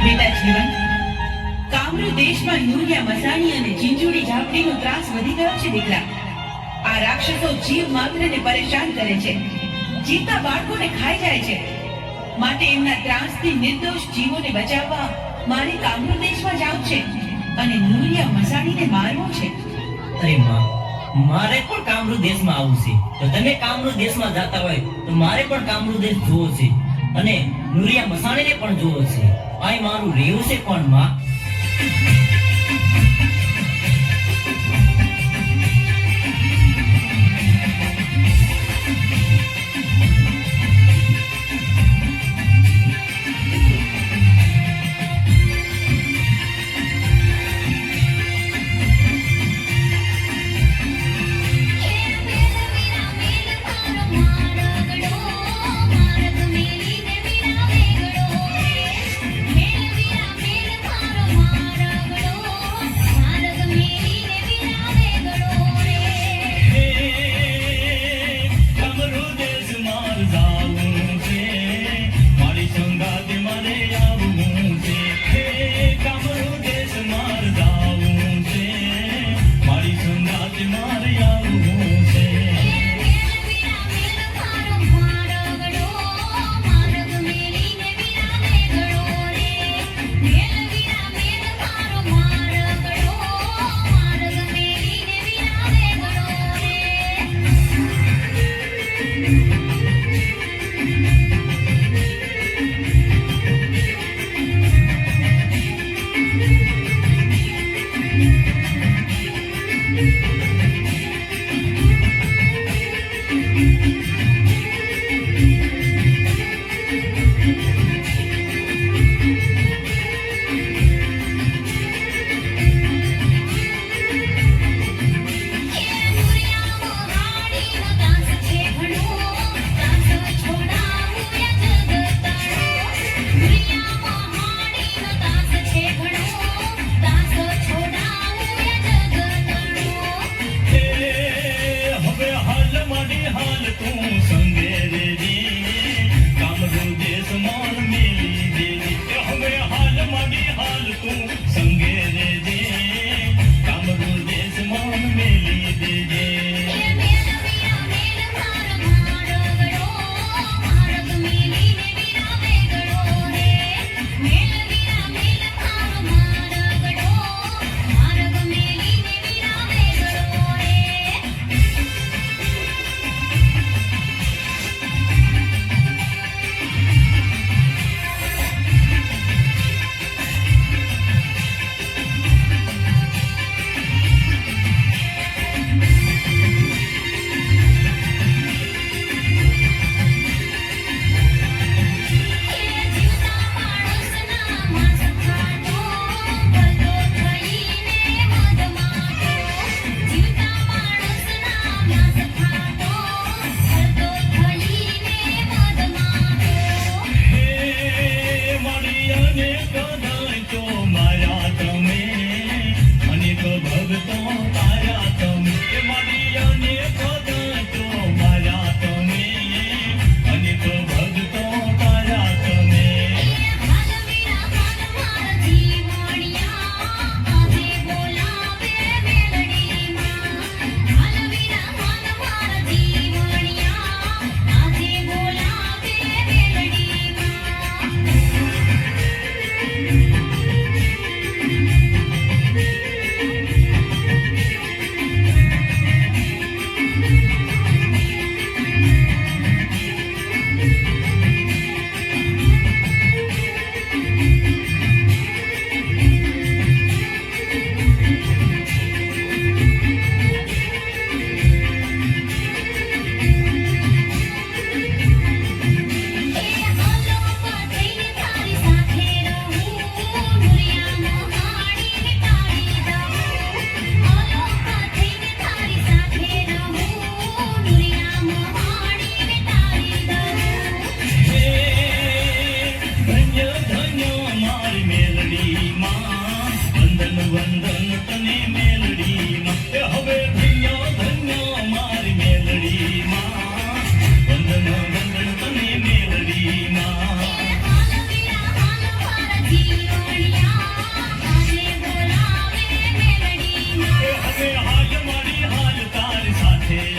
બેટા જીવન, કામરૂ દેશમાં નુરિયા મસાણી અને ચીંચુડી ઝાપડીનો ત્રાસ વધી ગયો છે દીકરા. આ રાક્ષસો જીવ માત્રને પરેશાન કરે છે, જીવતા બાળકોને ખાઈ જાય છે. માટે એમના ત્રાસથી નિર્દોષ જીવોને બચાવવા મારે કામરૂ દેશમાં જાવું છે અને નુરિયા મસાણીને મારવો છે. અરે માં, મારે પણ કામરૂ દેશમાં આવવું છે. તો તમે કામરૂ દેશમાં જતા હોય તો મારે પણ કામરૂ દેશ જોવો છે અને નુરિયા મસાણીને પણ જોવો છે. આ મારું રહેવું છે પણ માં.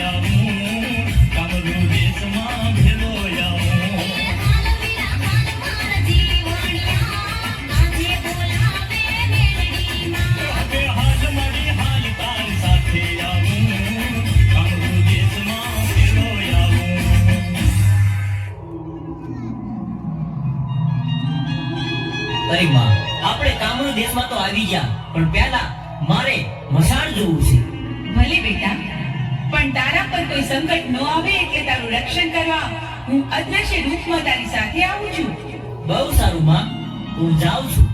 આવું કામરૂ દેશમાં ભેગો આવું હવે હાલ મારી હાલ તારી સાથે આવું કામરૂ દેશમાં ભેગો આવું અરે માં આપણે કામરૂ દેશમાં તો આવી ગયા પણ પહેલા મારે મસાણ જોવું છે ભલે બેટા, પણ તારા પર કોઈ સંકટ ન આવે એટલે તારું રક્ષણ કરવા હું અદ્રશ્ય રૂપમાં તારી સાથે આવું છું. બહુ સારું માં હું જાઉં છું